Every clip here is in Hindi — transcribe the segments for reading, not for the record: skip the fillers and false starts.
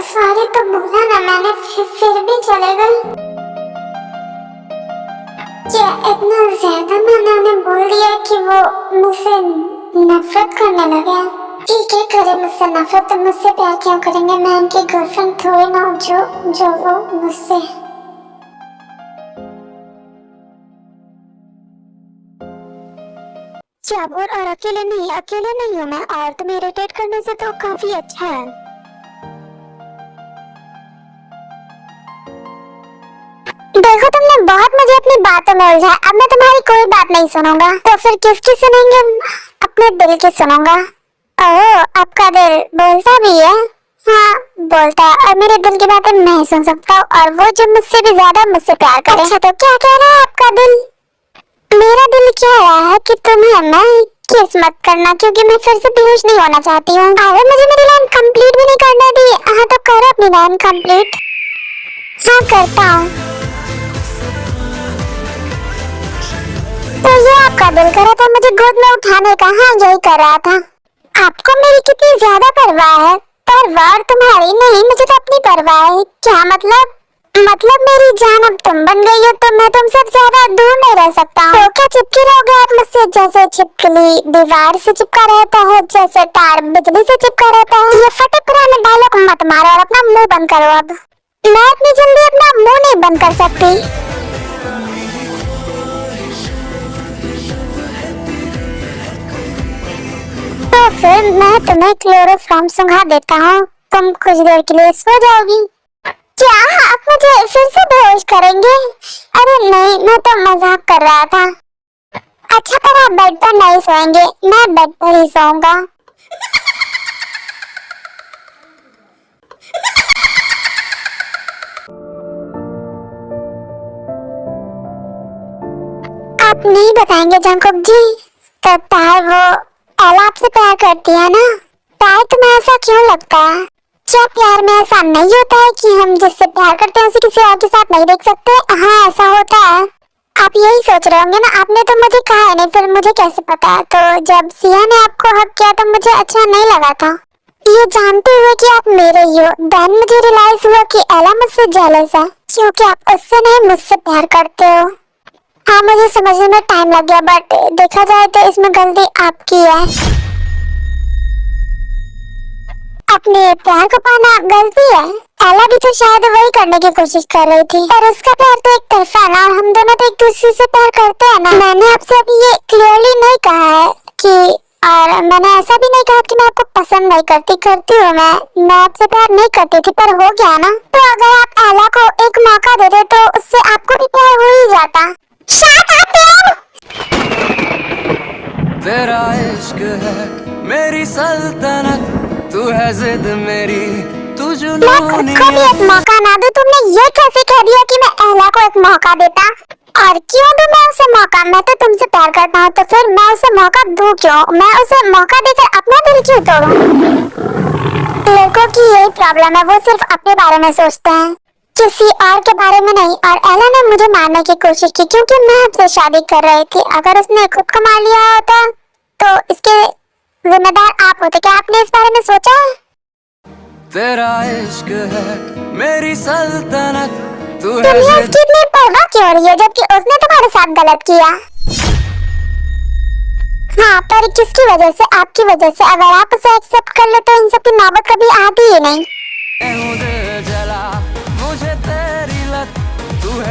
सॉरी तो बोला ना मैंने, फिर भी चले गई। क्या इतना ज्यादा मैंने उन्हें बोल दिया कि वो मुझसे नफरत करने लगे? ठीक है, करे मुझसे नफरत तो मुझसे प्यार क्यों करेंगे? मैं उनकी गर्लफ्रेंड थोड़ी ना हूँ जो वो मुझसे। जब और अकेले नहीं हूँ मैं, और तुम्हें इरिटेट करने से तो काफी अच्छा है। देखो तुमने बहुत मुझे अपनी बातों में उलझाया, अब मैं तुम्हारी कोई बात नहीं सुनूंगा। तो फिर किसकी सुनेंगे? अपने दिल की सुनूंगा। ओह, आपका दिल बोलता भी है? हाँ बोलता है, और मेरे दिल की बातें मैं सुन सकता हूँ, और वो जो मुझसे भी ज्यादा मुझसे प्यार करे। अच्छा तो क्या कह रहा है आपका दिल? मेरा दिल कह रहा है कि तुम्हें मैं किस मत करना, क्योंकि मैं फिर से बेहोश नहीं होना चाहती हूँ। अरे मुझे मेरी लाइन कंप्लीट भी नहीं करने दी। हाँ तो करो अपनी लाइन कंप्लीट। हाँ करता हूँ। तो ये आपका दिल कर रहा था मुझे गोद में उठाने का? हाँ यही कर रहा था। आपको मेरी कितनी ज्यादा परवाह है। परवाह तुम्हारी नहीं, मुझे तो अपनी परवाह है। क्या मतलब? मतलब मेरी जान अब तुम बन गई हो तो मैं तुमसे ज्यादा दूर नहीं रह सकता हूँ। तो क्या चिपके रहोगे आप मुझसे, जैसे छिपकली दीवार से चिपका रहता है, जैसे तार बिजली से चिपका रहता है? ये फटे पुराने डायलॉग मत मारो और अपना मुंह बंद करो। अब मैं इतनी जल्दी अपना मुंह नहीं बंद कर सकती। तो फिर मैं तुम्हें क्लोरोफॉर्म सुंघा देता हूँ, तुम कुछ देर के लिए सो जाओगी। क्या आप मुझे फिर से बेहोश करेंगे? अरे नहीं, मैं तो मजाक कर रहा था। अच्छा पर आप बेड पर नहीं सोएंगे, मैं बेड पर ही सोऊंगा। आप नहीं बताएंगे जंकुक जी? तो तार वो एला आपसे प्यार करती है ना? तार तुम्हें ऐसा क्यों लगता है? क्या प्यार में ऐसा नहीं होता है कि हम जिससे प्यार करते हैं उसे किसी और के साथ नहीं देख सकते? हाँ ऐसा होता है। आप यही सोच रहे होंगे ना, आपने तो मुझे कहा है नहीं, फिर मुझे कैसे पता? तो जब सिया ने आपको हक किया तो मुझे अच्छा नहीं लगा था, ये जानते हुए कि आप मेरे ही हो। देन मुझे रियलाइज हुआ कि एला मुझसे जेलस है, क्योंकि आप उससे नहीं मुझसे प्यार करते हो। हाँ मुझे समझने में टाइम लग गया, बट देखा जाए तो इसमें गलती आपकी है। अपने प्यार को पाना गलती है? एला भी तो शायद वही करने की कोशिश कर रही थी, और उसका प्यार तो एक तरफा है ना, और हम दोनों तो एक दूसरे से प्यार करते हैं ना। मैंने आपसे अभी ये क्लियरली नहीं कहा है कि, और मैंने ऐसा भी नहीं कहा कि मैं आपको पसंद नहीं करती, करती हूँ मैं आपसे प्यार नहीं करती थी, पर हो गया ना। तो अगर आप एला को एक मौका दे दे तो उससे आपको भी प्यार हो ही जाता। तेरा इश्क है मेरी सल्तनत, तू है जिद मेरी, तू जुनून को भी एक मौका ना दूं? तुमने ये कैसे कह दिया कि मैं एला को एक मौका देता? और क्यों दूं मैं उसे मौका? मैं तो तुमसे प्यार करता हूँ, तो फिर मैं उसे मौका दूं क्यों? मैं उसे मौका देकर अपना दिल क्यों तोड़ूं? लड़कों की यही प्रॉब्लम है, वो सिर्फ अपने बारे में सोचते हैं, किसी और के बारे में नहीं। और एला ने मुझे मारने की कोशिश की क्योंकि मैं आपसे शादी कर रही थी। अगर उसने खुद को मार लिया होता तो इसके जिम्मेदार आप होते। क्या आपने इस बारे में सोचा है? तेरा इश्क है मेरी सल्तनत, तू है तुम्हें उसकी इतनी परवाह क्यों हो रही है, जबकि उसने तुम्हारे साथ गलत किया? हाँ पर किसकी वजह से? आपकी वजह से। अगर आप उसे एक्सेप्ट कर ले तो इन सब की नौबत कभी आती ही नहीं।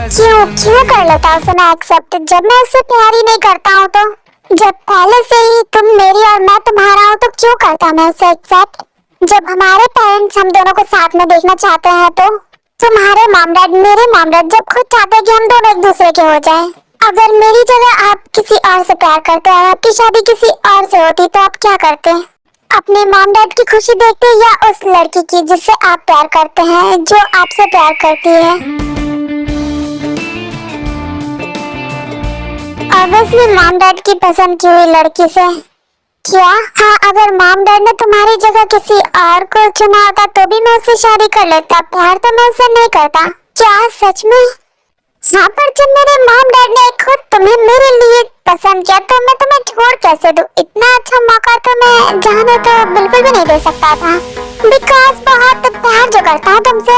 क्यों कर लेता उसे मैं एक्सेप्ट, जब मैं उससे प्यार ही नहीं करता हूँ? तो जब पहले से ही तुम मेरी और मैं तुम्हारा हूँ तो क्यों करता मैं उसे एक्सेप्ट? जब हमारे पेरेंट्स हम दोनों को साथ में देखना चाहते हैं, तो तुम्हारे मॉम डैड मेरे मॉम डैड जब खुद चाहते हैं कि हम दोनों एक दूसरे के हो जाएं। अगर मेरी जगह आप किसी और से प्यार करते और आपकी शादी किसी और से होती तो आप क्या करते? अपने मॉम डैड की खुशी देखते या उस लड़की की जिससे आप प्यार करते हैं, जो आपसे प्यार करती है? ऑब्वियसली मॉम डैड की पसंद की हुई लड़की से। क्या? हाँ अगर मॉम डैड ने तुम्हारी जगह किसी और को चुना होता तो भी मैं उससे शादी कर लेता। प्यार तो मैं उससे नहीं करता। क्या सच में? हाँ, पर जब मेरे मॉम डैड ने खुद तुम्हें मेरे लिए पसंद किया तो मैं तुम्हें छोड़ कैसे दूं? इतना अच्छा मौका तो मैं जाने तो बिल्कुल भी नहीं दे सकता था, बिकॉज बहुत प्यार जो करता हूँ तुमसे।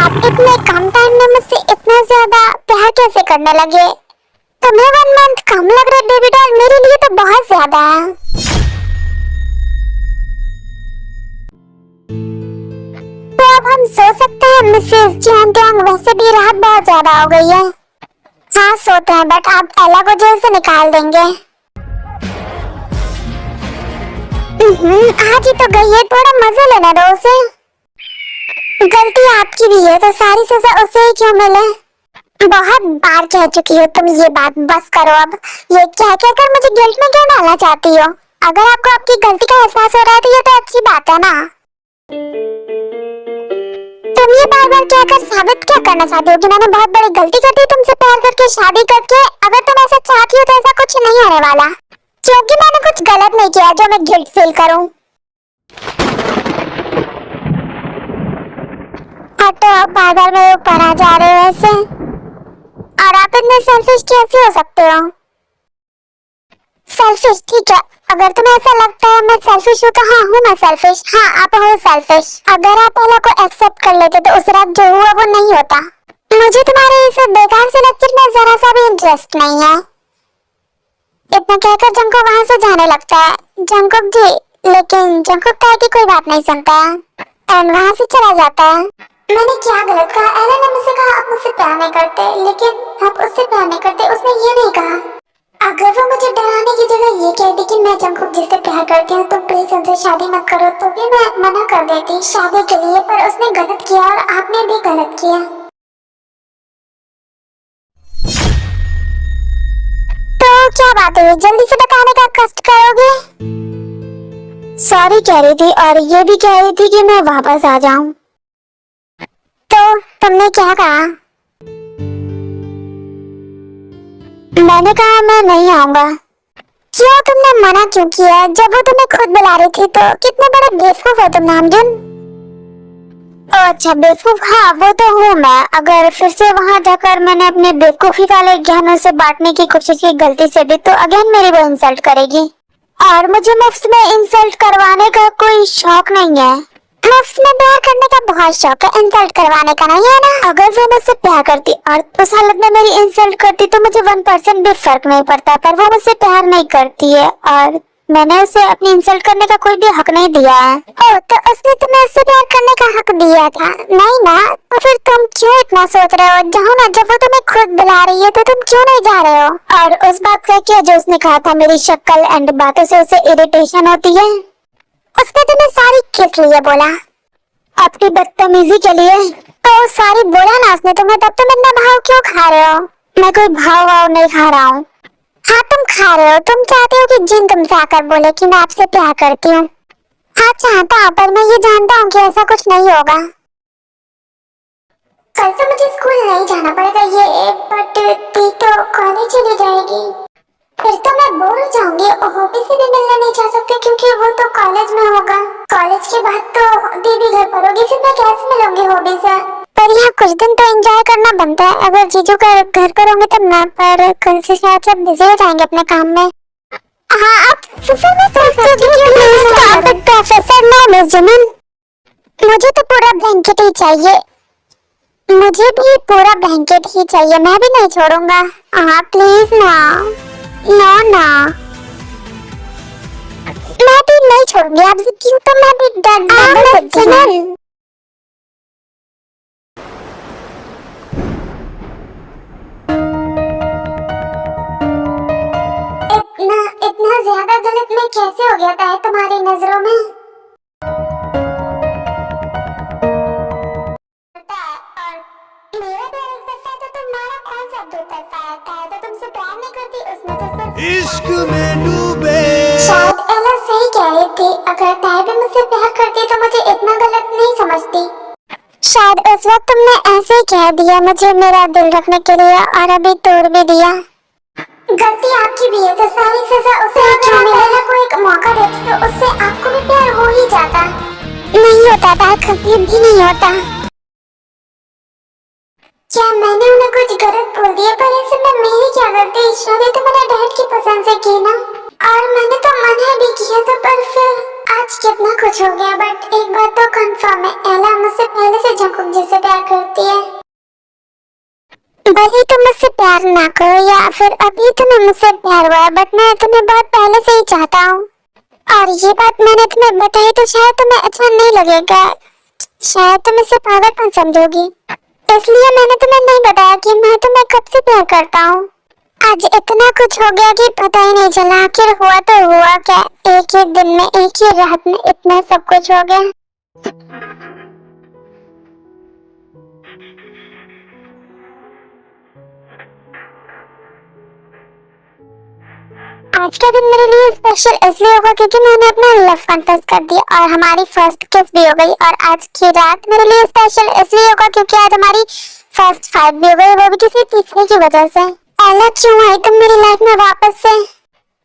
आप इतने कम टाइम में मुझसे इतना ज्यादा प्यार कैसे करने लगे? तुम्हें 1 मंथ कम लग रहा है बेबी डॉल, मेरे लिए तो बहुत ज्यादा है। तो अब हम सो सकते हैं मिसेस जियांग, वैसे भी रात बहुत ज्यादा हो गई है। हाँ सोते हैं, बट आप एला को जेल से निकाल देंगे। आज ही तो गई है, थोड़ा मजा लेने दो उसे। गलती आपकी भी है तो सारी सजा उसे ही क्यों मिले? बहुत बार कह चुकी हो तुम ये बात, बस करो अब। ये क्या कहकर मुझे गिल्ट में क्यों डालना चाहती हो? अगर आपको आपकी गलती का एहसास हो रहा है तो ये तो अच्छी बात है ना। तुम ये बार बार कहकर साबित क्या करना चाहती हो कि मैंने बहुत बड़ी गलती कर दी तुमसे प्यार करके शादी करके? अगर तुम ऐसा चाहती हो तो ऐसा कुछ नहीं होने वाला, क्योंकि मैंने कुछ गलत नहीं किया जो मैं गिल्ट फील करूं। तो बार बार मेरे ऊपर आ जा रहे हो ऐसे, और आप इतने सेल्फिश कैसे हो सकते हो? सेल्फिश? ठीक है, अगर तुम्हें ऐसा लगता है मैं सेल्फिश हूँ तो हाँ हूँ मैं सेल्फिश। हाँ आप हो सेल्फिश। अगर आप एला को एक्सेप्ट कर लेते तो उस रात जो हुआ वो नहीं होता। मुझे तुम्हारे इस बेकार से लेक्चर में जरा सा भी इंटरेस्ट नहीं है। इतना कहकर जंकुक वहाँ से जाने लगता है। जंकुक जी, लेकिन जंकुक कहा कि कोई बात नहीं सुनता है एंड वहाँ से चला जाता है। मैंने क्या गलत कहा? एला ने मुझसे कहा आप मुझसे प्यार नहीं करते, लेकिन आप उससे प्यार नहीं करते। उसने ये नहीं कहा। अगर वो मुझे डराने की जगह ये कहती कि मैं जंकुक जिससे प्यार करती हूँ तो प्लीज उनसे शादी मत करो, तो भी मैं मना कर देती शादी के लिए। पर उसने गलत किया और आपने भी गलत किया। तो क्या बात हुई? जल्दी से बताने का कष्ट करोगे? सॉरी कह रही थी और ये भी कह रही थी कि मैं वापस आ जाऊं। तो तुमने क्या कहा? मैंने कहा मैं नहीं आऊंगा। क्यों? तुमने मना क्यों किया? जब वो तुम्हें खुद बुला रही थी तो कितने बड़े बेवकूफ हो तुम नामजुन। अच्छा बेवकूफ? हाँ वो तो हूँ मैं। अगर फिर से वहाँ जाकर मैंने अपने बेवकूफी वाले ज्ञान उसे बांटने की कोशिश की गलती से भी तो अगेन मेरी वो इंसल्ट करेगी, और मुझे मुफ्त में इंसल्ट करवाने का कोई शौक नहीं है। मुफ्त में प्यार करने का बहुत शौक है, इंसल्ट करवाने का नहीं है ना। अगर वो मुझसे प्यार करती और उस हालत में मेरी इंसल्ट करती तो मुझे 1% भी फर्क नहीं पड़ता, पर वो मुझसे प्यार नहीं करती है और मैंने उसे अपनी इंसल्ट करने का कोई भी हक नहीं दिया है। ओह, तो उसने तुम्हें उससे प्यार करने का हक दिया था? नहीं ना, तो फिर तुम क्यों इतना सोच रहे हो? जाओ ना, जब वो तुम्हें खुद बुला रही है तो तुम क्यों नहीं जा रहे हो? और उस बात का क्या जो उसने कहा था मेरी शक्ल एंड बातों से उसे इरिटेशन होती है? उसने तुम्हें सारी किस लिए बोला? आपकी बदतमीजी के लिए। तो सारी बोला ना उसने तुम्हें, तब तुम इतना भाव क्यों खा रहे हो? मैं कोई भाव नहीं खा रहा हूँ। हाँ तुम खा रहे हो। तुम चाहते हो कि जिन तुमसे आकर बोले कि मैं आपसे प्यार करती हूँ। हाँ चाहता हूँ, पर मैं ये जानता हूँ कि ऐसा कुछ नहीं होगा। कल तो मुझे स्कूल नहीं जाना पड़ेगा ये, बट ती तो कॉलेज चली जाएगी। फिर तो मैं बोर हो जाऊंगी। हॉबी से भी मिलने नहीं जा सकती क्योंकि वो तो कॉलेज में होगा। कॉलेज के बाद तो दीदी घर पर होगी, फिर मैं कैसे मिलूंगी हॉबी से? पर यहाँ कुछ दिन तो एंजॉय करना बनता है। अगर जीजू का घर पर होंगे तब ना, पर कल से शायद सब बिजी हो जाएंगे अपने काम में। हाँ आप प्रोफेसर नो मिस जुनन, मुझे तो पूरा ब्लैंकेट ही चाहिए। मुझे भी पूरा ब्लैंकेट ही चाहिए, मैं भी नहीं छोड़ूंगा। हाँ प्लीज ना। नो ना, मैं भी नहीं छोड़ूंगी आपसे। क्यों? तो मैं भी डर इतना ज्यादा गलत मैं कैसे हो गया था तुम्हारी नजरों में? इश्क में डूबे। शायद एला सही कह रही थी। अगर ताई भी मुझसे प्यार करती तो मुझे इतना गलत नहीं समझती। शायद उस वक्त तुमने ऐसे ही कह दिया मुझे मेरा दिल रखने के लिए, और अभी तोड़ भी दिया। गलती आपकी भी है तो सारी सजा उसे। एला को एक मौका देती तो उससे आपको भी प्यार हो ही जाता। नहीं होता जाता है, कभी भी नहीं होता। क्या मैंने उन्हें कुछ गलत बोल दिया? पर ऐसे में मेरी क्या गलती? शादी तो मेरे डैड की पसंद से की ना, और मैंने तो मना भी किया था। पर फिर आज कितना कुछ हो गया। बट एक बात तो कंफर्म है, एला मुझसे पहले से जंकुक जी से प्यार करती है। भले तुम मुझसे प्यार ना करो या फिर अभी तुम्हें मुझसे प्यार हुआ है, बट मैं तुम्हें बहुत पहले से ही चाहता हूँ। और ये बात मैंने तुम्हें बताई तो शायद तुम्हें अच्छा नहीं लगेगा, शायद तुम इसे पागलपन समझोगी, इसलिए मैंने तुम्हें नहीं बताया कि मैं तुम्हें कब से प्यार करता हूँ। आज इतना कुछ हो गया कि पता ही नहीं चला। आखिर हुआ तो हुआ क्या? एक ही दिन में, एक ही रात में इतना सब कुछ हो गया। आज का दिन मेरे लिए स्पेशल इसलिए होगा क्योंकि मैंने अपना लव कन्फेस कर दिया और हमारी फर्स्ट किस भी हो गई। और आज की रात मेरे लिए स्पेशल इसलिए होगा क्योंकि आज हमारी फर्स्ट फाइट भी हो गई, वो भी किसी तीसरे की वजह से। एला क्यों आई तुम मेरी लाइफ में वापस से?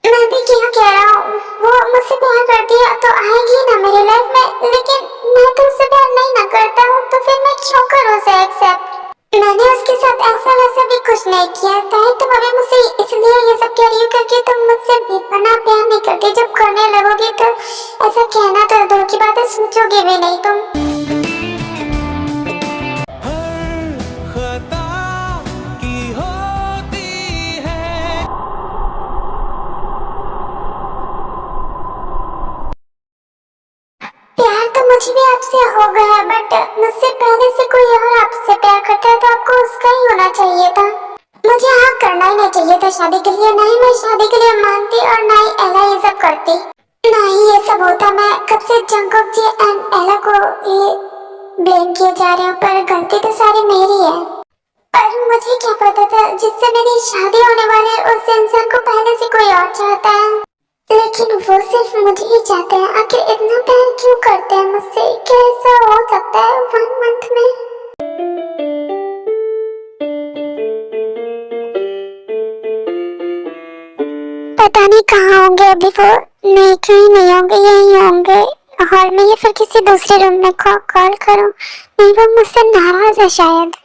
मैं भी क्या कह रहा हूँ, वो मुझसे प्यार करती है तो आएगी ना मेरी लाइफ में, लेकिन मैं तो उससे प्यार नहीं ना करता हूँ, तो फिर मैं क्यों करूँ उसे एक्सेप्ट? मैंने उसके साथ ऐसा वैसा भी कुछ नहीं किया था। तुम अभी मुझसे इसलिए ये सब कह रही हो क्योंकि तुम मुझसे बेपनाह प्यार नहीं करती। जब करने लगोगी तो ऐसा कहना तो दूर की बात है, सोचोगी भी नहीं तुम। प्यार तो मुझे भी आपसे हो गया, बट मुझसे पहले से कोई और आपसे प्यार करता है तो आपको उसका ही होना चाहिए था। मुझे हाँ करना ही नहीं चाहिए था शादी के लिए। नहीं मैं शादी के लिए मानती और ना ही एला ये सब करती, ना ही ये सब होता। मैं कब से जंकुक जी एंड एला को ये ब्लेम किए जा रहे हो, पर गलती तो सारी मेरी है। पर मुझे क्या पता था जिससे मेरी शादी होने वाली है उस इंसान को पहले से कोई और चाहता है, लेकिन वो सिर्फ मुझे ही चाहते हैं। आखिर इतना प्यार क्यों करते हैं मुझसे? कैसा हो सकता है 1 मंथ में? पता नहीं कहाँ होंगे अभी वो। नहीं कहीं नहीं होंगे, यही होंगे हॉल में या फिर किसी दूसरे रूम में। कॉल करो। नहीं वो मुझसे नाराज है शायद।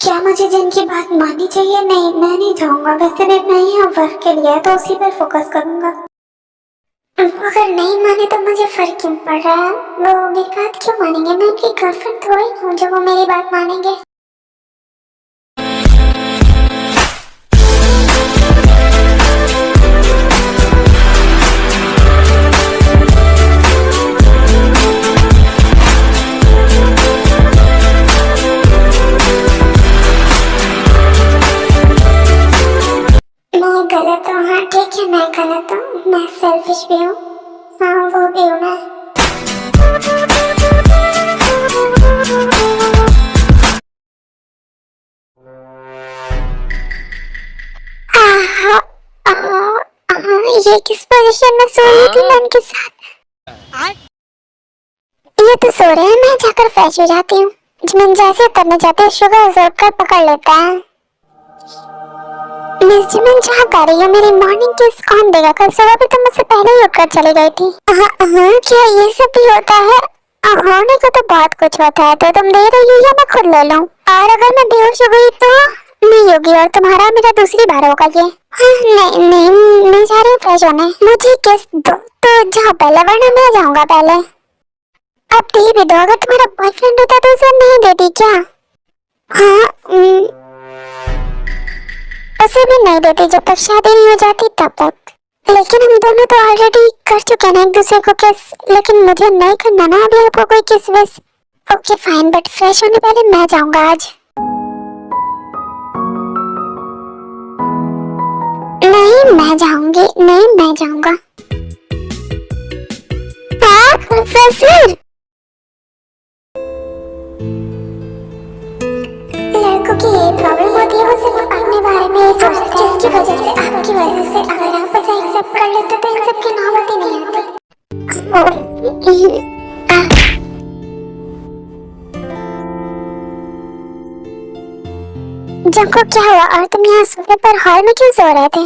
क्या मुझे जिनकी बात माननी चाहिए? नहीं मैं नहीं जाऊंगा। वैसे भी मैं यहाँ वर्क के लिए तो उसी पर फोकस करूंगा। अगर नहीं माने तो मुझे फर्क क्यों पड़ रहा है? वो मेरी बात क्यों मानेंगे? मैं उनकी गर्लफ्रेंड थोड़ी हूँ जो वो मेरी बात मानेंगे। मैं गलत हूँ, हाँ ठीक है मैं गलत हूँ, मैं सेल्फिश भी हूँ, हाँ वो भी हूँ मैं। ये किस पोजीशन में सो रही थी मैं उनके साथ? ये तो सो रहे हैं, मैं जाकर फ्रेश हो जाती हूँ। जिमिन जैसे करने जाते हैं शुगर जोर कर पकड़ लेता है। मिस जिमिन जहाँ कर रही हो, मेरी मॉर्निंग किस कौन देगा? कल सुबह भी तुम मुझसे पहले ही उठकर चली गई थी। क्या ये सब भी होता है? होने को तो बहुत कुछ होता है, तो तुम दे रही हो या मैं खुद ले लूं? और अगर मैं बेहोश हो गई तो? नहीं होगी और तुम्हारा मेरा दूसरी बार होगा ये। नहीं नहीं मैं जा रही हूँ फ्रेश होने। मुझे किस दो तो जाओ पहले, वरना मैं जाऊंगा पहले। अब दे भी दो, अगर तुम्हारा बॉयफ्रेंड होता तो उसे नहीं देती क्या? हाँ उसे भी नहीं देती जब तक शादी नहीं हो जाती तब तक। लेकिन हम दोनों तो ऑलरेडी कर चुके हैं एक दूसरे को किस, लेकिन मुझे नहीं करना ना अभी आपको कोई किस विस। ओके फाइन, बट फ्रेश होने पहले मैं जाऊंगा आज। नहीं मैं जाऊंगी, नहीं मैं जाऊंगा। हाँ प्रोफेसर, लड़कों की ये प्रॉब्लम होती है, वो सिर्फ अपने बारे में ही सोचते हैं, जिसकी वजह से आपकी वजह से अगर आप उसे एक्सेप्ट कर लेते तो इन सब की नौबत ही नहीं आती। जंको क्या हुआ और तुम यहाँ सोफे पर हॉल में क्यों सो रहे थे?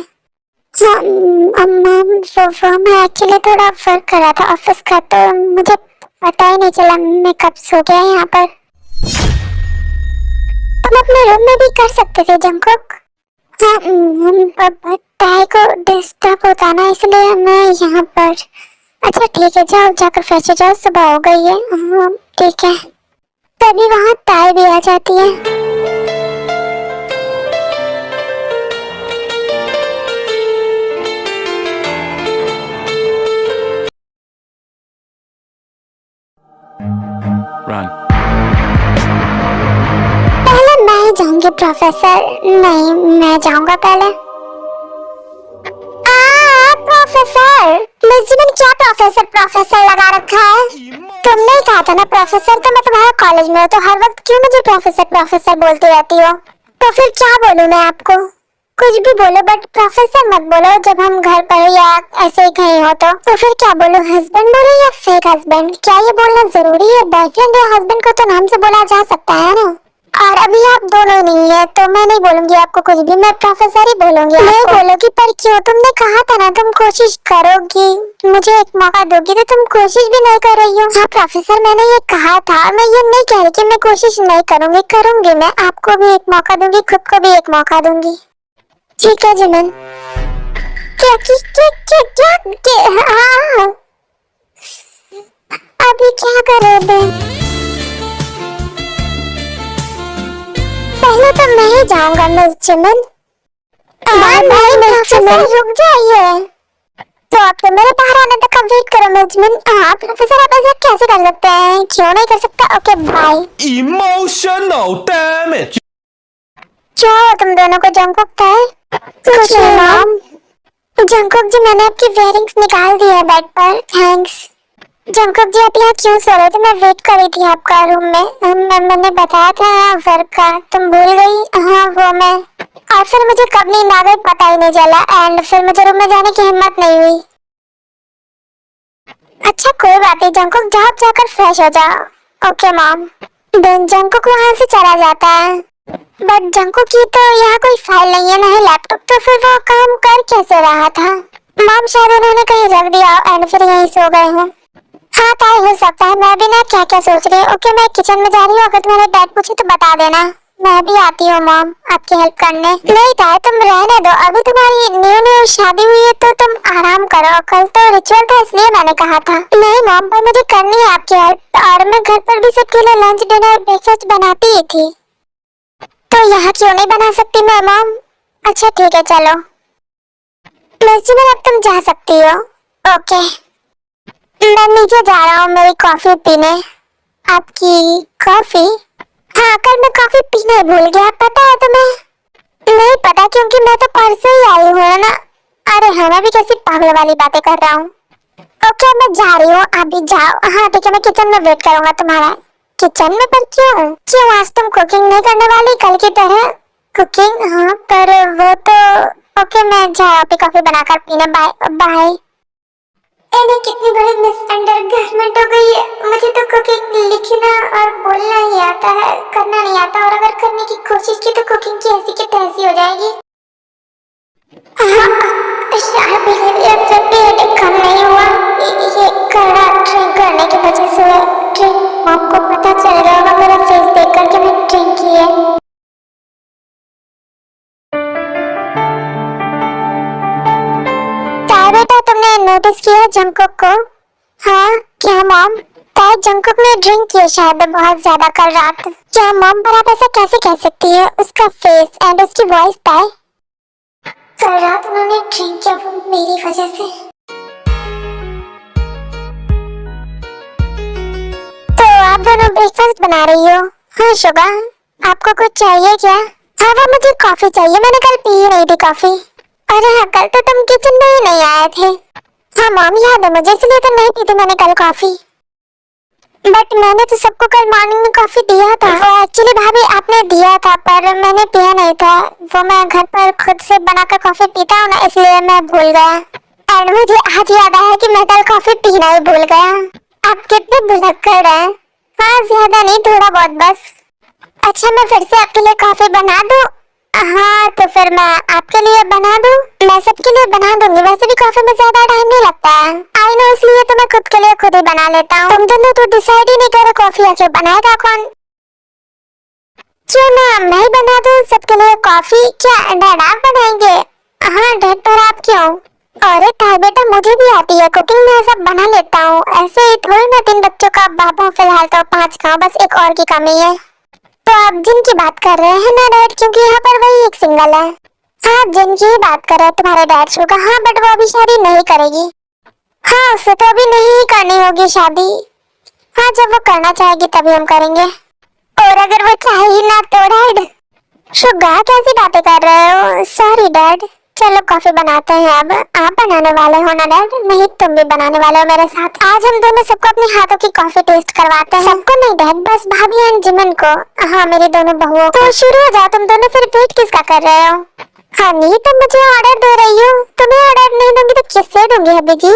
मैं एक्चुअली थोड़ा वर्क कर रहा था ऑफिस का, तो मुझे पता ही नहीं चला मैं कब सो गया यहाँ पर। तुम अपने रूम में भी कर सकते थे जंगकुक। हाँ, ताई को डिस्टर्ब होता ना इसलिए मैं यहाँ पर। अच्छा ठीक है, जाओ जाकर फ्रेश हो जाओ, सुबह हो गई है। हाँ ठीक है। तभी वहाँ ताई भी आ जाती है। Run. पहले मैं ही जाऊंगी प्रोफेसर। नहीं, मैं जाऊंगा पहले। प्रोफेसर मिस जी ने क्या प्रोफेसर प्रोफेसर लगा रखा है? तुमने ही कहा था ना प्रोफेसर, तो मैं तुम्हारे कॉलेज में हूँ, तो हर वक्त क्यों मुझे प्रोफेसर प्रोफेसर बोलती रहती हो? तो फिर क्या बोलूँ मैं आपको? कुछ भी बोलो बट प्रोफेसर मत बोलो जब हम घर पर हो या ऐसे ही कहीं हो। तो फिर क्या बोलो, हस्बैंड बोलो या फेक हस्बैंड? क्या ये बोलना जरूरी है? बॉयफ्रेंड या हस्बैंड को तो नाम से बोला जा सकता है ना। और अभी आप दोनों नहीं है तो मैं नहीं बोलूंगी आपको कुछ भी, मैं प्रोफेसर ही बोलूंगी। नहीं बोलोगी पर क्यों? तुमने कहा था ना तुम कोशिश करोगी, मुझे एक मौका दोगी, तो तुम कोशिश भी नहीं कर रही हो। हाँ प्रोफेसर मैंने ये कहा था, मैं ये नहीं कह रही कि मैं कोशिश नहीं करूंगी, करूंगी। मैं आपको भी एक मौका दूंगी, खुद को भी एक मौका दूंगी। ठीक है जिमिन। क्या अभी क्या करोगे? पहले तो मैं ही जाऊंगा मिस जिमिन। भाई मिस जिमिन रुक जाइए। तो आप तो मेरे बाहर आने तक वेट करो मिस जिमिन। हाँ प्रोफेसर आप ऐसा कैसे कर सकते हैं? क्यों नहीं कर सकता? Okay bye. Emotional damage. क्या हुआ तुम दोनों को? जंगकुक था? कुछ नहीं मैम। जंगकुक जी मैंने आपकी वेयरिंग्स निकाल दी है बेड पर, थैंक्स। जंगकुक जी आप यहाँ क्यों सो रहे थे? मैं वेट कर रही थी आपका रूम में। मैंने बताया था वर्क का, तुम भूल गई? हाँ वो मैं। और फिर मुझे कब नींद आ गई पता ही नहीं चला, एंड फिर मुझे रूम में जाने की हिम्मत नहीं हुई। अच्छा कोई बात नहीं जंगकुक, जाओ जाकर फ्रेश हो जाओ। Okay mom. देन जंगकुक वहाँ से चला जाता है। बट जंगकुक की तो यहाँ कोई फाइल नहीं है, ना ही लैपटॉप, तो फिर वो काम कर कैसे रहा था? मॉम शायद उन्होंने कहीं रख दिया एंड फिर यहीं सो गए हैं। हाँ ताई हो सकता है, मैं भी ना क्या क्या सोच रही हूँ। ओके मैं किचन में जा रही हूँ, अगर तुम्हारे डैड पूछे तो बता देना, मैं भी आती हूँ मॉम आपकी हेल्प करने। नहीं ताई तुम रहने दो, अभी तुम्हारी न्यू शादी हुई है तो तुम आराम करो। कल तो रिचुअल था इसलिए मैंने कहा था। नहीं मॉम पर मुझे करनी है आपकी हेल्प, और मैं घर पर भी सबके लिए लंच डिनर ब्रेकफास्ट बनाती ही थी, तो यहाँ क्यों नहीं बना सकती मैं मॉम? अच्छा ठीक है चलो मिस जी अब तुम जा सकती हो। ओके मैं नीचे जा रहा हूँ मेरी कॉफी पीने। आपकी कॉफी? हाँ कल मैं कॉफी पीने भूल गया, पता है तुम्हें? नहीं पता क्योंकि मैं तो परसों ही आई हूँ ना। अरे हाँ मैं भी कैसी पागल वाली बातें कर रहा हूँ। ओके मैं जा रही हूँ, आप भी जाओ। हाँ ठीक है मैं किचन में वेट करूंगा तुम्हारा। किचन में? पर क्यों आज तुम कुकिंग नहीं करने वाली कल की तरह? कुकिंग? हाँ पर वो तो। ओके मैं जा रहा हूँ कॉफी बनाकर पीने। Bye bye. इन्हें कितनी बड़ी मिसअंडरस्टैंडिंग हो गई है। मुझे तो कुकिंग लिखना और बोलना ही आता है, करना नहीं आता, और अगर करने की कोशिश की तो कुकिंग की ऐसी की तैसी हो जाएगी। शार्प बिहेवियर से भी हेडेक कम नहीं हुआ, ये कड़ा ड्रिंक करने की वजह से है। ड्रिंक आपको पता चल गया होगा मेरा फेस देख कर कि मैं ड्रिंक की है। बेटा तुमने नोटिस किया जंगकुक को? हाँ क्या मॉम? ताई जंगकुक ने ड्रिंक किया शायद बहुत ज्यादा कल रात। क्या मॉम पर आप ऐसा कैसे कह सकती है? उसका फेस एंड उसकी वॉइस ताई। कल रात उन्होंने ड्रिंक किया वो मेरी वजह से। तो आप दोनों ब्रेकफास्ट बना रही हो? हाँ शुगा आपको कुछ चाहिए क्या? हाँ वो मुझे कॉफी चाहिए, मैंने कल पी ही नहीं थी कॉफी। अरे हाँ कल तो तुम किचन में ही नहीं आए थे। हाँ मॉम याद है मुझे, इसलिए तो नहीं पी थी मैंने कल कॉफी। बट मैंने तो सबको कल मॉर्निंग में कॉफी दिया था। वो एक्चुअली भाभी आपने दिया था पर मैंने पिया नहीं था, वो मैं घर पर खुद से बनाकर कॉफी पीता हूँ ना इसलिए मैं भूल गया। एंड मुझे आज याद आया कि मैं कल कॉफी पीना ही भूल गया। आप कितने भुलक्कड़ हैं। हाँ ज्यादा नहीं थोड़ा बहुत बस। अच्छा मैं फिर से आपके लिए कॉफी बना दूँ? हाँ तो फिर मैं आपके लिए बना दूँ? मैं सबके लिए बना दूंगी, वैसे भी कॉफी में ज्यादा टाइम नहीं लगता है। आई नो तो इसलिए तो मैं खुद के लिए खुद ही बना लेता हूँ। तुम दोनों तो डिसाइड ही नहीं करो कॉफी आखिर बनाएगा कौन। क्यों ना मैं ही बना दूँ सबके लिए कॉफी। क्या डैड आप बनाएंगे? हाँ डैड, पर आप क्यों? अरे ताई बेटा, मुझे भी आती है कुकिंग, मैं सब बना लेता हूँ। ऐसे ही थोड़ी ना 3 बच्चों का बाप हूँ, फिलहाल तो 5 का, बस एक और की कमी है। तो आप जिनकी बात कर रहे हैं ना डैड, क्योंकि यहाँ पर वही एक सिंगल है। हाँ जिनकी ही बात कर रहे हैं तुम्हारे डैड शुगा। हाँ बट वो अभी शादी नहीं करेगी। हाँ उसे तो अभी नहीं करनी होगी शादी। हाँ जब वो करना चाहेगी तभी हम करेंगे। और अगर वो चाहे ही ना तो डैड। शुगा कैसी बातें कर रहे हो? Sorry dad. चलो कॉफी बनाते हैं अब। आप बनाने वाले हो ना डैड? नहीं तुम भी बनाने वाले हो मेरे साथ। आज हम दोनों सबको अपने हाथों की कॉफी टेस्ट करवाते हैं। सबको नहीं डैड, बस भाभी एंड जिमन को। हाँ मेरी दोनों बहुओं। तो शुरू हो जाओ तुम दोनों, फिर वेट किसका कर रहे हो? हनी तुम मुझे ऑर्डर दे रही हो? तुम्हें ऑर्डर नहीं दूंगी तो किससे दूंगी हबी जी?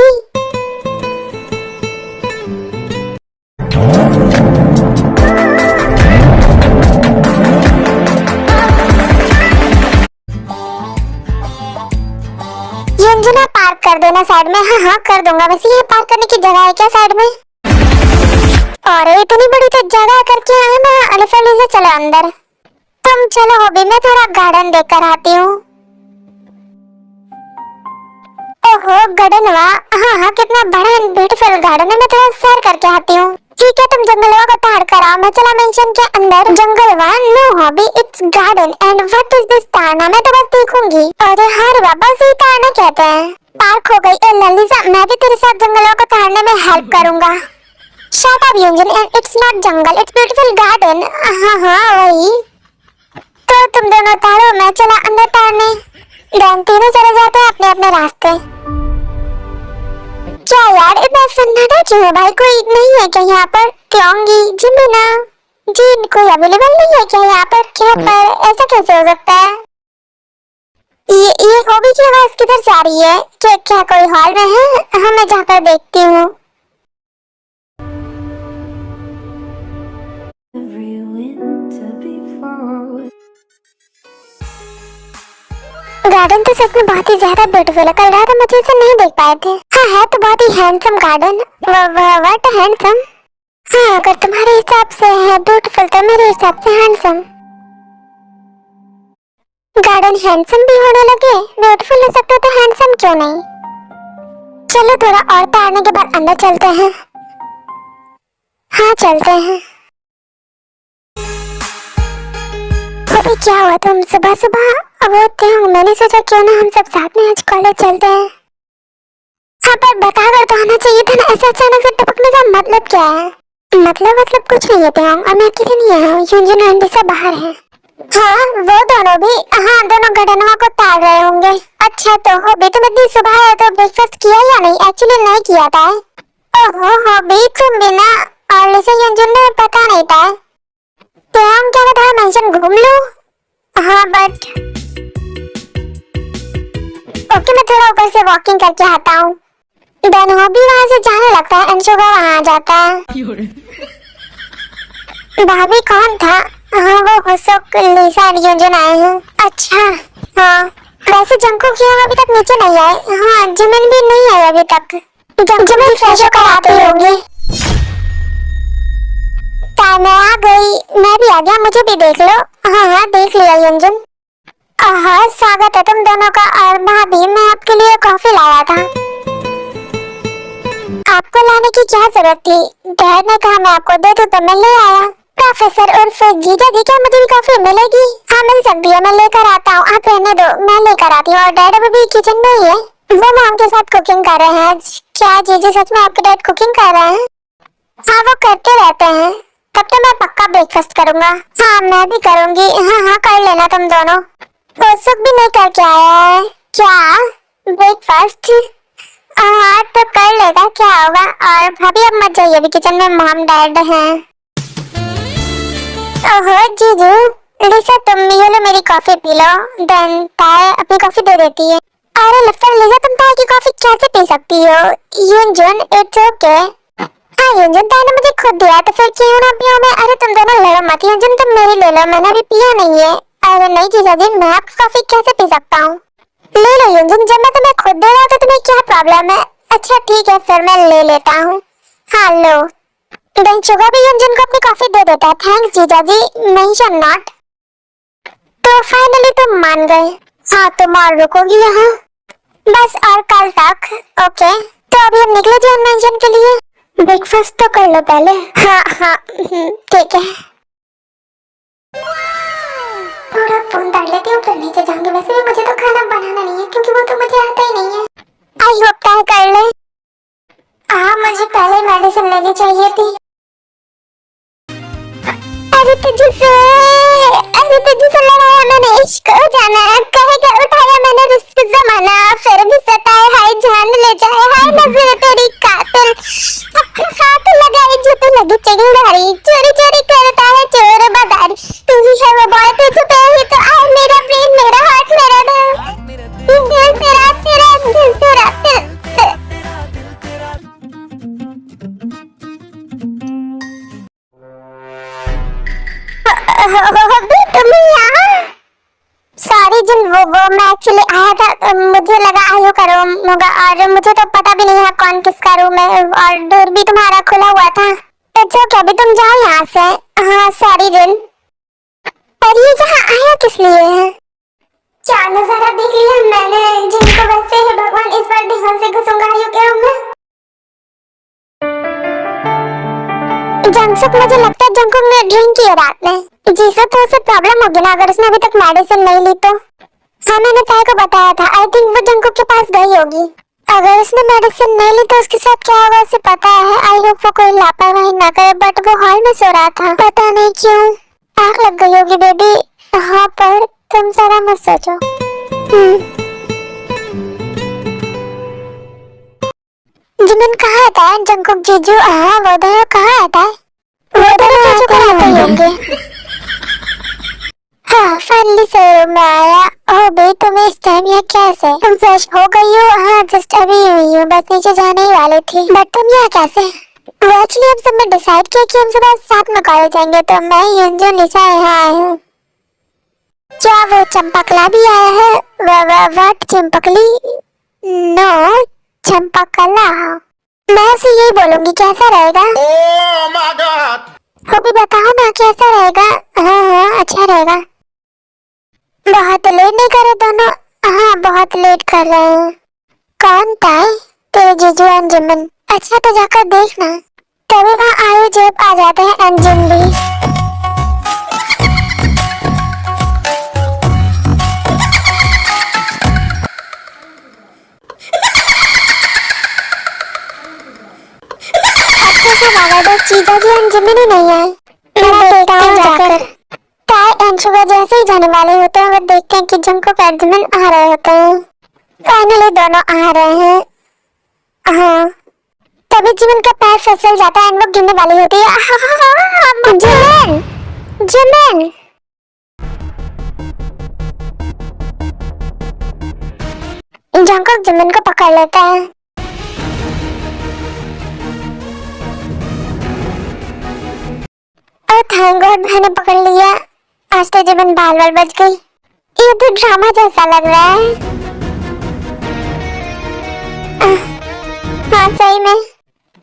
यंजना पार्क कर देना साइड में। हाँ हाँ कर दूंगा। वैसे ये पार्क करने की जगह है क्या साइड में? अरे इतनी बड़ी तो जगह करके आए ना एलिफेंट से। चलो अंदर। तुम चलो हॉबी, मैं थोड़ा गार्डन देख कर आती हूँ। ओहो गार्डन वाह। हाँ हाँ कितना बड़ा एंड ब्यूटीफुल गार्डन है। मैं थोड़ा सैर करके आती हूँ। ठीक है तुम जंगल को ताड़ कर आओ, मैं चला मेंशन के अंदर। जंगल वाह no hobby, it's garden and what is this ताड़ना? मैं तो बस देखूंगी। अरे हाँ बाबा से ताड़ना कहते हैं। पार्क हो गई। ए ललिता, मैं भी तेरे साथ जंगलों को ताड़ने में हेल्प करूंगा। शट अप यूंजन, and it's not jungle, it's beautiful garden. हाँ हाँ वही। तो तुम दोनों ताड़ो, मैं चला अंदर ताड़ने। डैन तीनों चले जाते हैं अपने अपने रास्ते। क्या यार इतना सन्नाटा क्यों है भाई? कोई नहीं है क्या यहाँ पर? क्योंगी जिमिना जी कोई अवेलेबल नहीं है क्या यहाँ पर? क्या पर ऐसा कैसे हो सकता है? ये हॉबी की आवाज किधर जा रही है? क्या कोई हॉल में है? हाँ मैं जाकर देखती हूँ। गार्डन तो सच में बहुत ही ज्यादा ब्यूटीफुल है। कल रात हम मुझे इसे नहीं देख पाए थे। हाँ है तो बहुत ही हैंडसम गार्डन। What handsome? हाँ अगर तुम्हारे हिसाब से है ब्यूटीफुल तो मेरे हिसाब से हैंडसम। गार्डन हैंडसम भी होने लगे, ब्यूटीफुल हो सकते तो हैंडसम क्यों नहीं? चलो थोड़ा और ताड़ने के बाद अंदर चलते हैं। हाँ चलते हैं। अभी क्या हुआ तुम सुबह सुबह? अब होते हैं, मैंने सोचा क्यों ना हम सब साथ में आज कॉलेज चलते हैं। हाँ पर बता कर तो आना चाहिए था ना, ऐसे अचानक से टपकने का मतलब क्या है? मतलब कुछ नहीं है हम, और मैं अकेले नहीं आया हूँ, यूंजन आंटी से बाहर है। हाँ वो दोनों भी? हाँ दोनों गडनवा को ताड़ रहे होंगे। अच्छा तो हॉबी तुम इतनी सुबह है तो ब्रेकफास्ट किया या नहीं? एक्चुअली नहीं किया था। ओहो हॉबी तुम भी ना, और लिसा यूंजन ने पता नहीं था। तो हम क्या बता मेंशन घूम लो? हाँ बट ओके मैं थोड़ा ऊपर से वॉकिंग करके आता हूँ। दोनों भी वहाँ से जाने लगता है, अंशुगा वहाँ आ जाता है। भाभी कौन था? हाँ वो होसोक लिसा यूंजन आए हैं। अच्छा हाँ वैसे जंकुक की अभी तक नीचे नहीं आए। हाँ जिमिन भी नहीं आए अभी तक। जिमिन फ्रेश होकर आती होंगी। मैं आ गई। मैं भी आ गया, मुझे भी देख लो। हाँ हाँ देख लिया यूंजन। हाँ स्वागत है तुम दोनों का। और भाभी मैं आपके लिए कॉफी लाया था। आपको लाने की क्या जरूरत थी? डैड ने कहा मैं आपको दे दूं तो मैं ले आया। प्रोफेसर उर्फ जीजा जी क्या मुझे भी कॉफी मिलेगी? हाँ मिल सकती है, मैं लेकर आता हूँ। आप रहने दो, मैं लेकर आती हूँ। और डैड अभी किचन में ही है, वो मॉम के साथ कुकिंग कर रहे हैं आज। क्या जीजी सच में आपके डैड कुकिंग कर रहे हैं? हाँ वो करते रहते हैं। तब तो मैं पक्का ब्रेकफास्ट करूंगा। हाँ मैं भी करूंगी। हाँ कर लेना तुम दोनों। वो सुख भी नहीं करके आया है क्या ब्रेकफास्ट? हाँ तो कर लेगा, क्या होगा। और भाभी अब मत जाइए, अभी किचन में मॉम डैड हैं। ओहो जीजू लिसा तुम ये लो मेरी कॉफी पी लो। देन ताया अपनी कॉफी दे देती है। अरे लिफ्टर लिसा तुम ताया की कॉफी कैसे पी सकती हो? यूंजन इट्स ओके। हाँ यूंजन ताया ने मुझे खुद दिया तो फिर क्यों ना पियो मैं? अरे तुम दोनों लड़ो मत। यूंजन तुम मेरी ले लो, मैंने अभी पिया नहीं है। अरे नहीं जीजा जी मैं आपकी कॉफी कैसे पी सकता हूँ? ले लो यूंजन, जब मैं तुम्हें खुद दे रहा हूँ तो तुम्हें क्या प्रॉब्लम है? अच्छा ठीक है फिर मैं ले लेता हूँ। हाँ लो। शुगर भी अंजन को अपनी कॉफी दे देता है। थैंक्स जीजा जी, मेंशन नॉट। तो फाइनली तुम मान गए। हाँ तुम और रुकोगी यहाँ बस, और कल तक। ओके तो अभी हम निकले जी मेंशन के लिए। ब्रेकफास्ट तो कर लो पहले। हाँ हाँ ठीक है। थोड़ा फोन डाल लेती हूँ फिर नीचे जाऊंगी। वैसे भी मुझे तो खाना बनाना नहीं है क्योंकि वो तो मुझे आता ही नहीं है। आई होप ट्राई कर ले। हाँ मुझे पहले मेडिसिन लेनी चाहिए थी। अरे तुझसे लड़ाया मैंने, इश्क हो जाना कहेगा, उठाया मैंने रिस्क जमाना, फिर भी सताए हाय जान ले जाए हाय नजर तेरी कातिल, हाथ लगाई जो तू लगी चिंगारी, चोरी चोरी करता है चोर बाजारी, तू ही है वो बॉय तू छुपे ही तो आए, मेरा ब्रेन मेरा हार्ट मेरा दिल तेरा तेरा दिल तेरा दिल। तुम यहाँ? सॉरी जिन, वो मैं एक्चुअली आया था, मुझे लगा आयो का रूम होगा और मुझे तो पता भी नहीं है कौन किसका रूम है और डोर भी तुम्हारा खुला हुआ था। अच्छा क्या अभी तुम जाओ यहाँ से। हाँ सॉरी जिन। पर ये यहाँ आया किस लिए है? क्या नजारा देख लिया मैंने जिनको, वैसे ही भगवान इस बार ध्यान से घुसूंगा आयो के रूम में। जंगसुक, मुझे लगता है जंगकुक ने ड्रिंक किया रात में। जीसस तो उसे प्रॉब्लम होगी ना अगर उसने अभी तक मेडिसिन नहीं ली तो। हाँ मैंने ताई को बताया था, आई थिंक वो जंगकुक के पास गई होगी। अगर उसने मेडिसिन नहीं ली तो उसके साथ क्या होगा उसे पता है। आई होप वो कोई लापरवाही ना करे, बट वो हॉल में सो रहा था, पता नहीं क्यों आग लग गई होगी बेबी। हाँ पर तुम जरा मत सोचो। जिमिन कहाँ आता है? जंगकुक जीजू हाँ वो दोनों कहाँ आता है? वो दोनों जीजू को आते ही होंगे। हाँ फाइनली सर मैं आया। ओह बे तुम इस टाइम यहाँ कैसे? तुम फ्रेश हो गई हो? हाँ जस्ट अभी हुई हूँ, बस नीचे जाने ही वाली थी। बट तुम यहाँ कैसे? वो एक्चुअली हम सब ने डिसाइड किया कि हम सब साथ में कॉलेज जाएंगे तो मैं यंजन लिसा यहाँ आया हूँ। क्या वो चंपकला भी आया है? व्हाट चंपकली? नो चंपकला। मैं उसे यही बोलूंगी कैसा रहेगा? Oh my God! वो भी बताओ ना कैसा रहेगा? हाँ अच्छा रहेगा। बहुत लेट नहीं करे दोनों? हाँ बहुत लेट कर रहे हैं। कौन ताई? तेरे जीजू अंजुमन। अच्छा तो जाकर देखना, तभी वहाँ आयु जेब आ जाते हैं अंजुम भी। जीजा जी अंजुमन ही नहीं है। मैं देखता हूँ जाकर। ताई अंशुका जैसे ही जाने वाले होते हैं वो देखते हैं कि जंगकुक अंजुमन आ रहे होते हैं। फाइनली दोनों आ रहे हैं। हाँ तभी जिमिन का पैर फिसल जाता है और वो गिरने वाली होती है। जिमिन जिमिन जंगकुक जिमिन को पकड़ लेता है। थैंक गॉड मैंने पकड़ लिया। आज तो जिमिन बाल बाल बच गई। ये तो ड्रामा जैसा लग रहा है। हाँ सही में।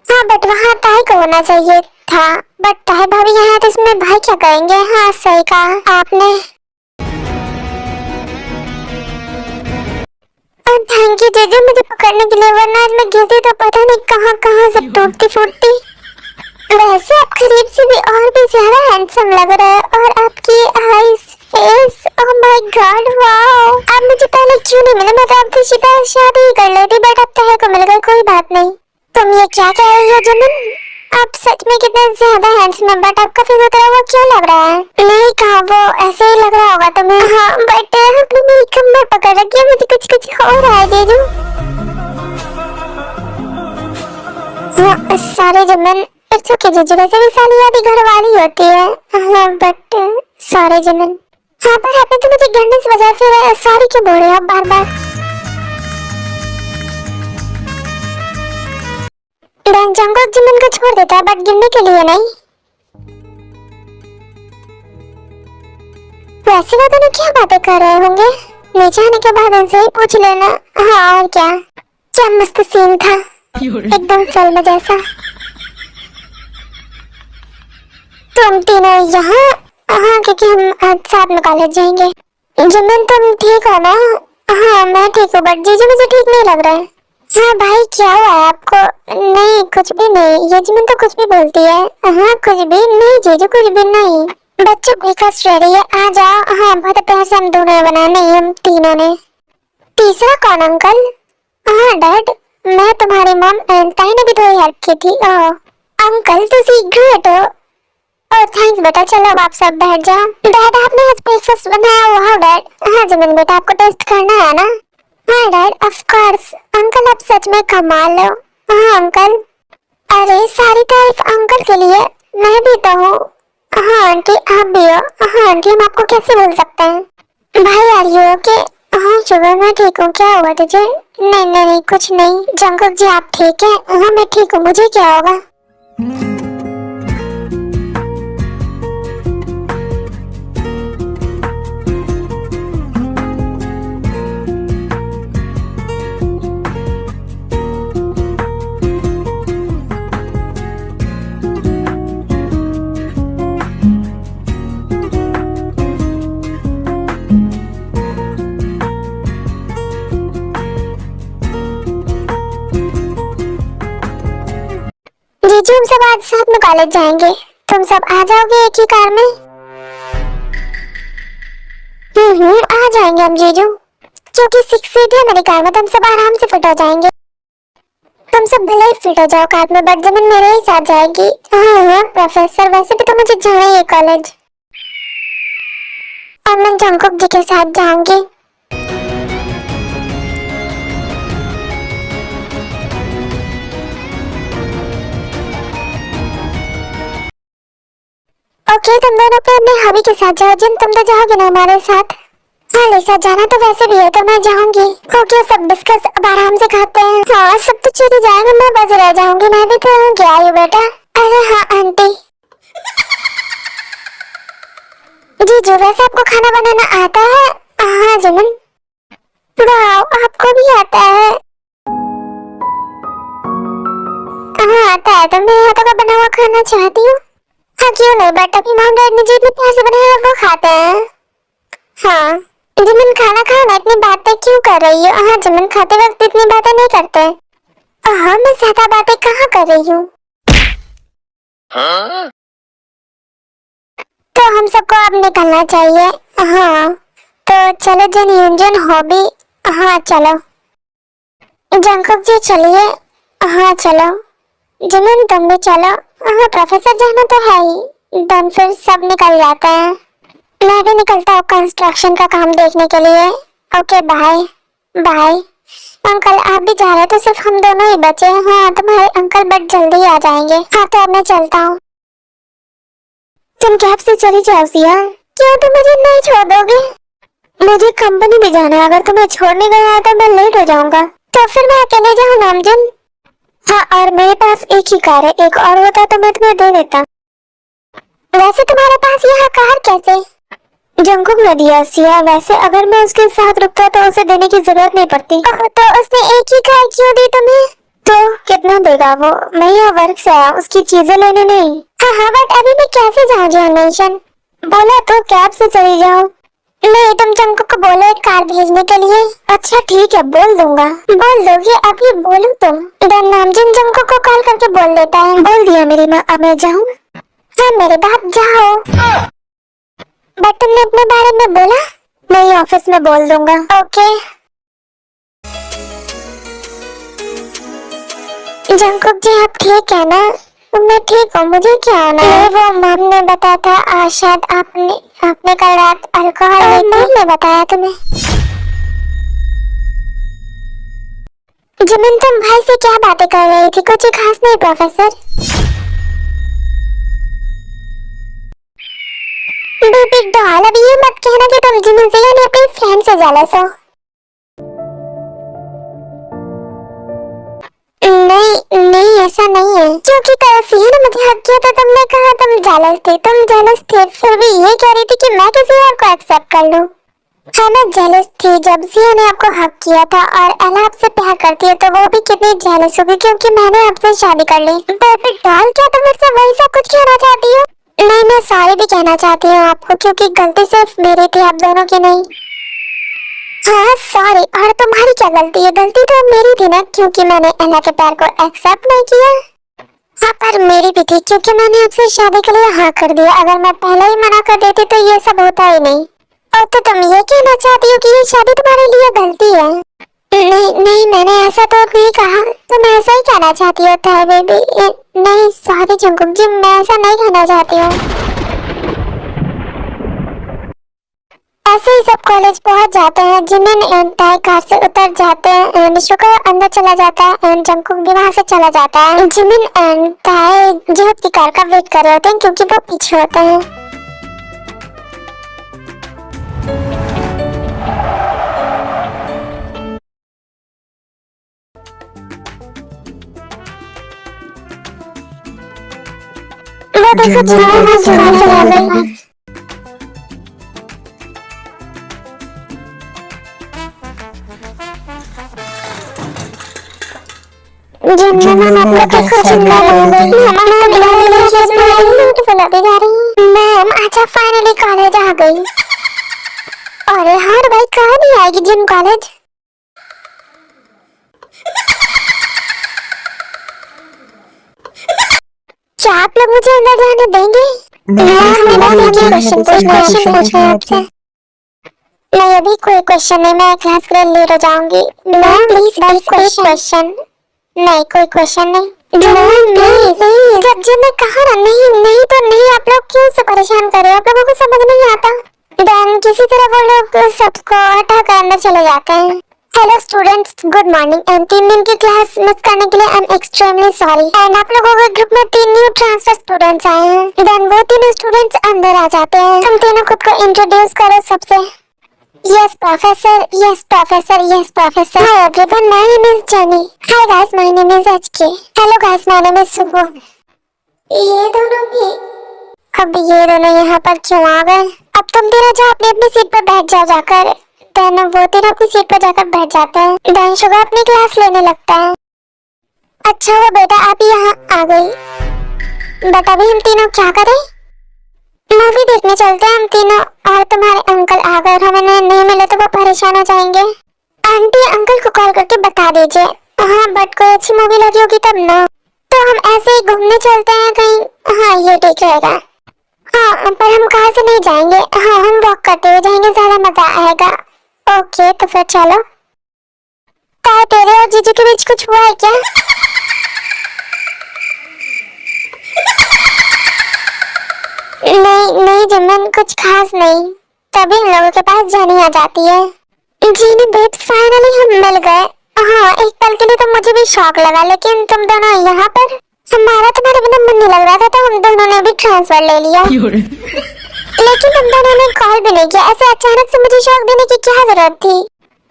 हाँ बट वहाँ ताई को होना चाहिए था, बट ताई भाभी यहाँ तो इसमें भाई क्या करेंगे? हाँ सही कहा आपने। थैंक यू जीजू मुझे पकड़ने के लिए, वरना आज मैं गिरती तो पता नहीं कहाँ कहाँ से टूटती फूटती। वैसे आप करीब से भी और भी ज्यादा हैंडसम लग रहे हैं और आपकी eyes face, oh my God wow. आप मुझे पहले क्यों नहीं मिले? मैं तो आपसे सीधा शादी ही कर लेती, बट अब ताई को मिल गई, कोई बात नहीं। तुम ये क्या कह रही हो जिमिन? आप सच में कितना ज्यादा हैंडसम है, बट आपका फेस उतना वो क्यों लग रहा है? नहीं कहा वो ऐसे ही लग रहा होगा तुम्हें। हाँ बट आपने मेरी कमर पकड़ रखी है, मुझे कुछ कुछ हो रहा है जीजू। Sorry Jimin. इट्स ओके जीजू, वैसे भी साली आधी घर वाली होती है। हाँ बट सॉरी जिमिन। हाँ पर आपने तो मुझे गिरने की वजह से सॉरी क्यों बोल रहे हो बार बार? जंगकुक जिमिन को छोड़ देता है बट गिरने के लिए नहीं। वैसे वो दोनों क्या बातें कर रहे होंगे? नीचे आने के बाद उनसे ही पूछ लेना। हाँ और क्या मस्त सीन था। एकदम फिल्म जैसा। तुम तीनों यहाँ? हाँ, क्योंकि हम आज साथ में कॉलेज जाएंगे। जिमिन तुम ठीक हो ना? हाँ मैं ठीक हूँ, बट जीजू मुझे ठीक नहीं लग रहा है। हाँ भाई क्या हुआ है आपको? नहीं कुछ भी नहीं, ये जिमिन तो कुछ भी बोलती है। हाँ कुछ भी नहीं जीजू, कुछ भी नहीं। बच्चों ब्रेकफास्ट रेडी है, आ जाओ। हाँ बहुत प्यार से हम दोनों ने बनाया, नहीं हम तीनों ने। तीसरा कौन अंकल? हाँ डैड, मैं तुम्हारी मॉम ताई ने भी थोड़ी हेल्प की थी। ओह अंकल तुसी ग्रेट हो। ओह थैंक्स बेटा, चलो अब आप सब बैठ जाओ। डैड आपने आज ब्रेकफास्ट बनाया? वाह डैड। हाँ जिमिन बेटा आपको टेस्ट करना है ना? हाँ डैड ऑफ कोर्स। अंकल आप सच में कमाल हो। हाँ अंकल। अरे सारी तारीफ अंकल के लिए, मैं भी तो हूँ। हाँ आंटी आप भी हो। हाँ आंटी हम आपको कैसे भूल सकते हैं। भाई आर यू ओके? हाँ शुगर मैं ठीक हूँ, क्या हुआ तुझे? नहीं नहीं नहीं कुछ नहीं। जंकुक जी आप ठीक है? हाँ मैं ठीक हूँ, मुझे क्या होगा? जीजू हम सब आज साथ में कॉलेज जाएंगे, तुम सब आ जाओगे एक ही कार में? आ जाएंगे हम जीजू, क्योंकि 6 सीट है मेरी कार में, तुम सब आराम से फिट हो जाएंगे। तुम सब भले ही फिट हो जाओ कार में, बट जिमिन मेरे ही साथ जाएगी। हाँ प्रोफेसर, वैसे भी तो मुझे जाना ही है कॉलेज, और मैं जंकुक जी के साथ जाऊंगी। ओके तुम दोनों अपने हबी के साथ जाओ। जिन तुम तो जाओगे ना हमारे साथ? हाँ लिसा जाना तो वैसे भी है, तो मैं जाऊंगी। ओके सब डिस्कस अब आराम से खाते हैं। हाँ सब तो चली जाएगा, मैं बस रह जाऊंगी। मैं भी तो हूँ, क्या आयु बेटा? अरे हाँ आंटी। जीजू वैसे आपको खाना बनाना आता है? हाँ जिमिन। वाह आपको भी आता है? हाँ आता है। तो मेरे हाथों का बना हुआ खाना चाहती हूँ? हाँ क्यों नहीं, बट अभी मॉम डैड ने जो इतने प्यार से बनाया है वो खाते हैं। हाँ जिमिन खाना खाओ ना, इतनी बातें क्यों कर रही हो? हाँ जिमिन खाते वक्त इतनी बातें नहीं करते। हाँ मैं ज्यादा बातें कहाँ कर रही हूँ? तो हम सबको अब निकलना चाहिए। हाँ तो चलो जन यूंजन हॉबी। हाँ चलो जंकुक जी चलिए। हाँ चलो जिमिन तुम भी चलो। हाँ प्रोफेसर जाना तो है ही, देन फिर सब निकल जाते हैं। मैं भी निकलता हूँ कंस्ट्रक्शन का काम देखने के लिए। Okay bye bye. अंकल आप भी जा रहे तो सिर्फ हम दोनों ही बचे हैं। हाँ तुम्हारे अंकल बट जल्दी आ जाएंगे। हाँ तो अब मैं चलता हूँ। तुम कैब से चली जाओ सिया। क्यों तुम मुझे नहीं छोड़ दोगे? मुझे कंपनी भी जाना है, अगर तुम्हें छोड़ने गया है तो मैं लेट हो जाऊंगा। तो फिर मैं अकेले जाऊँ नामजन? हाँ और मेरे पास एक ही कार है, एक और होता तो मैं तुम्हें दे देता। वैसे तुम्हारे पास यह कार कैसे? जंकुक ने दिया सिया। वैसे अगर मैं उसके साथ रुकता तो उसे देने की जरूरत नहीं पड़ती। तो उसने एक ही कार क्यों दी तुम्हें? तो कितना देगा वो? मैं यहाँ वर्क से आया, उसकी चीजें लेने नहीं। हाँ बट अभी मैं कैसे जाऊँ जॉन मेंशन? बोला तो कैब से चली जाओ। नहीं तुम जंकुक को बोलो एक कार भेजने के लिए। अच्छा ठीक है बोल दूंगा। बोल दोगे? अभी बोलो तुम। देन नामजन जंकुक को कॉल करके बोल देता है। बोल दिया मेरी माँ, अब मैं जाऊँ? हाँ मेरे बाप जाओ। बट तुमने अपने बारे में बोला? मैं ऑफिस में बोल दूंगा। ओके जंकुक जी आप ठीक है ना? मैं ठीक हूँ, मुझे क्या होना है? वो मॉम ने बताया था। शायद आपने कल रात अल्कोहल ली थी। मॉम ने बताया तुम्हें? जिमिन तुम भाई से क्या बातें कर रही थी? कुछ खास नहीं प्रोफेसर। बेबी डॉल अब ये मत कहना कि तुम जिमिन से यानी अपनी फ्रेंड से जेलस हो। नहीं ऐसा नहीं है, क्योंकि कल सिया ने मुझे हक किया था, तुमने कहा तुम जेलस थे। फिर भी ये कह रही थी कि मैं किसी और को एक्सेप्ट कर लूं। हाँ मैं जेलस थी जब जिया ने आपको हक किया था और एला आपसे प्यार करती है तो वो भी कितनी जेलस होगी क्योंकि मैंने आपसे शादी कर ली। परफेक्ट डॉल, क्या तुम मुझसे वही सब कुछ कहना चाहती हो? नहीं, मैं सॉरी भी कहना चाहती हूँ आपको क्योंकि गलती सिर्फ मेरी थी, आप दोनों की नहीं। हाँ सॉरी, और तुम्हारी क्या गलती है? गलती तो मेरी थी ना क्योंकि मैंने एला के प्यार को एक्सेप्ट नहीं किया। हाँ पर मेरी भी थी क्योंकि मैंने आपसे शादी के लिए हाँ कर दिया। अगर मैं पहले ही मना कर देती तो ये सब होता ही नहीं। और तो तुम ये कहना चाहती हो कि ये शादी तुम्हारे लिए गलती है? नहीं नहीं, मैंने ऐसा तो नहीं कहा। तुम ऐसा ही कहना चाहती हो थाई बेबी। नहीं सॉरी जंकुक जी, मैं ऐसा नहीं कहना चाहती हूँ। ऐसे ही सब कॉलेज पहुंच जाते हैं। जिमिन एंड ताई कार से उतर जाते हैं एंड शुक्र अंदर चला जाता है एंड जंकुक भी वहां से चला जाता है। जिमिन एंड ताई जिहोत की कार का वेट कर रहे होते हैं क्योंकि वो पीछे होते हैं। वो देखो चला गई। मैम अच्छा फाइनली कॉलेज आ गई। अरे हाँ भाई, कहाँ नहीं आएगी जिम कॉलेज? क्या आप लोग मुझे अंदर जाने देंगे? क्वेश्चन पूछना है आपसे। नहीं अभी कोई क्वेश्चन नहीं, मैं क्लास के लिए लेट हो जाऊंगी। मैम प्लीज बस क्वेश्चन। नहीं कोई क्वेश्चन नहीं। जब जब मैं कहा ना नहीं नहीं तो नहीं, आप लोग क्यों से परेशान कर रहे हो? आप लोगों को समझ नहीं आता। देन किसी तरह वो लोग सबको हटा कर अंदर चले जाते हैं। Hello students, good morning. And 3 दिन की क्लास मिस करने के लिए I am extremely sorry. And आप लोगों के ग्रुप में 3 न्यू ट्रांसफर स्टूडेंट्स आए हैं। देन वो तीनों स्टूडेंट्स अंदर आ जाते हैं। तुम तीनों खुद को इंट्रोड्यूस करो सबसे। Yes professor, yes professor, yes professor. Hi everyone, my name is Jenny. Hi guys, my name is HK. Hello guys, my name is Subhu. ये दोनों भी अब ये दोनों यहाँ पर क्यों आ गए? अब तुम तीनों जाओ अपनी अपनी सीट पर बैठ जाओ जाकर। देन वो तीनों अपनी सीट पर जाकर बैठ जाते हैं। देन शुगर अपनी क्लास लेने लगता है। अच्छा वो बेटा आप यहाँ आ गई। बट अभी हम तीनों क्या करें? मूवी देखने चलते हैं हम तीनों। और तुम्हारे अंकल आ गए, हमें नहीं मिले तो वो परेशान हो जाएंगे। आंटी अंकल को कॉल करके बता दीजिए। हाँ बट कोई अच्छी मूवी लगी होगी तब ना। तो हम ऐसे ही घूमने चलते हैं कहीं। हाँ ये ठीक रहेगा। हाँ पर हम कार से नहीं जाएंगे। हाँ हम वॉक करते हुए जाएंगे, ज्यादा मजा आएगा। ओके तो फिर चलो। ताई तेरे और जीजू के बीच कुछ हुआ है क्या? नहीं नहीं जिमन, कुछ खास नहीं। तभी हम लोगों के पास जानी आ जाती है। जीनी बेब्स फाइनली हम मिल गए। हाँ एक पल के लिए तो मुझे भी शॉक लगा, लेकिन तुम दोनों यहाँ पर। हमारा तुम्हारे बिना मन नहीं लग रहा था तो हम दोनों ने भी ट्रांसफर ले लिया। लेकिन तुम दोनों ने कॉल भी नहीं किया। ऐसे अचानक से मुझे शॉक देने की क्या जरूरत थी?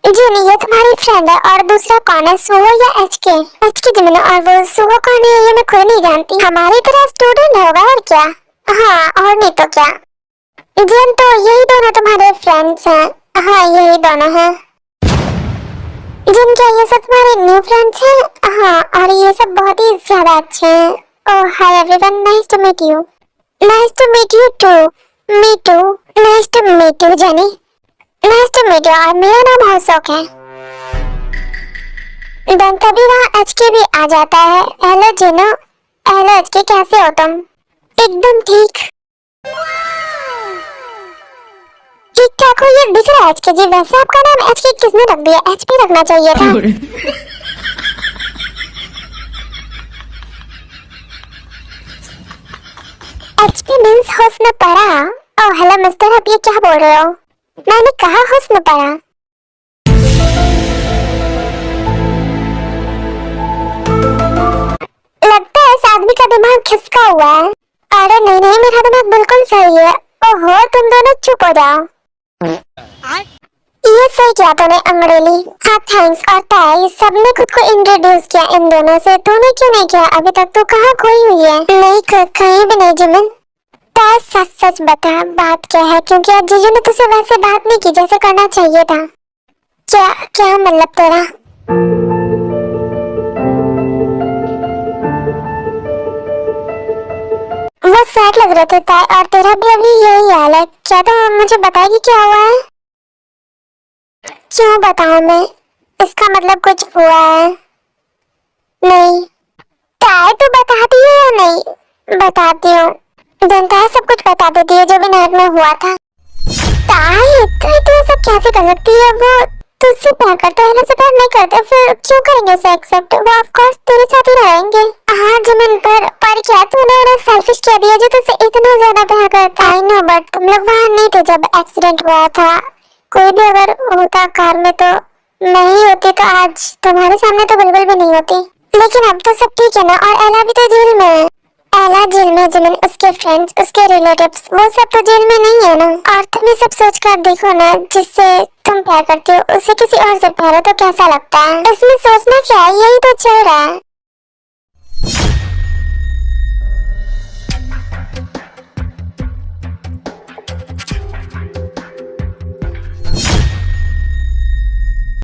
जीनी ये तुम्हारी फ्रेंड है। और दूसरा कौन है, सुहो या एचके? HK Jimin. और वो सुहो कौन है ये मैं खुद नहीं जानती। हमारी तरह स्टूडेंट होगा और क्या। हाँ और नहीं तो क्या। जिन तो यही दोनों तुम्हारे फ्रेंड्स हैं। हाँ यही दोनों हैं। जिन क्या ये सब तुम्हारे न्यू फ्रेंड्स हैं? हाँ और ये सब बहुत ही ज्यादा अच्छे हैं। Oh hi everyone, nice to meet you. Nice to meet you too. Me too. Nice to meet you Jenny. Nice to meet you. और मेरा नाम होसोक है। देन तभी वहाँ एचके भी आ जाता है। हेलो जिनो। हेलो एचके, कैसे हो तुम? एकदम ठीक। ठीक ठाक हो ये दिख रहा है एचके जी। वैसे आपका नाम एचके किसने रख दिया? एचपी रखना चाहिए था। एचपी मींस हुस्न परा। ओह हेलो मिस्टर, आप ये क्या बोल रहे हो? मैंने कहा हुस्न परा। लगता है इस आदमी का दिमाग खिसका हुआ है। अरे नहीं नहीं, मेरा दिमाग बिल्कुल सही है। ओहो तुम दोनों चुप हो जाओ। ये सही किया तूने अंग्रेली। हाँ थैंक्स। और ताई सबने खुद को इंट्रोड्यूस किया इन दोनों से, तूने क्यों नहीं किया? अभी तक तो कहाँ खोई हुई है? नहीं कहीं भी नहीं जिमिन। तार सच सच बता बात क्या है, क्योंकि आज जीजू ने तुझसे वैसे बात नहीं की जैसे करना चाहिए था। क्या क्या मतलब तेरा? वो सैड लग रहे थे तार, और तेरा भी अभी यही हाल है क्या? तो मुझे बताएगी क्या हुआ है? क्यों बताऊं मैं? इसका मतलब कुछ हुआ है? नहीं तार, तू बताती है या नहीं? बताती हूँ, जनता है सब कुछ बता देती है जो भी नाइट में हुआ था। ताई तो ये सब कैसे कर सकती है? वो तुझसे प्यार करता है, से प्यार नहीं करते फिर क्यों करेंगे उसे एक्सेप्ट? वो ऑफ कोर्स तेरे साथ ही रहेंगे। हाँ जमीन पर क्या तूने उन्हें सेल्फिश कह दिया जो तुझसे इतना ज्यादा प्यार करता है? आई नो बट तुम लोग वहाँ नहीं थे जब एक्सीडेंट हुआ था। कोई भी अगर होता कार में तो नहीं होती, तो आज तुम्हारे सामने तो बिल्कुल भी नहीं होती। लेकिन अब तो सब ठीक है ना? और एला भी तो जेल में है। एला जेल में जमीन, उसके फ्रेंड्स, उसके रिलेटिव्स, वो सब तो जेल में नहीं है ना? और तुम ये सब सोच कर देखो ना, जिससे तुम प्यार करती हो उसे किसी और से प्यार हो तो कैसा लगता है? इसमें सोचना क्या है, यही तो चल रहा है।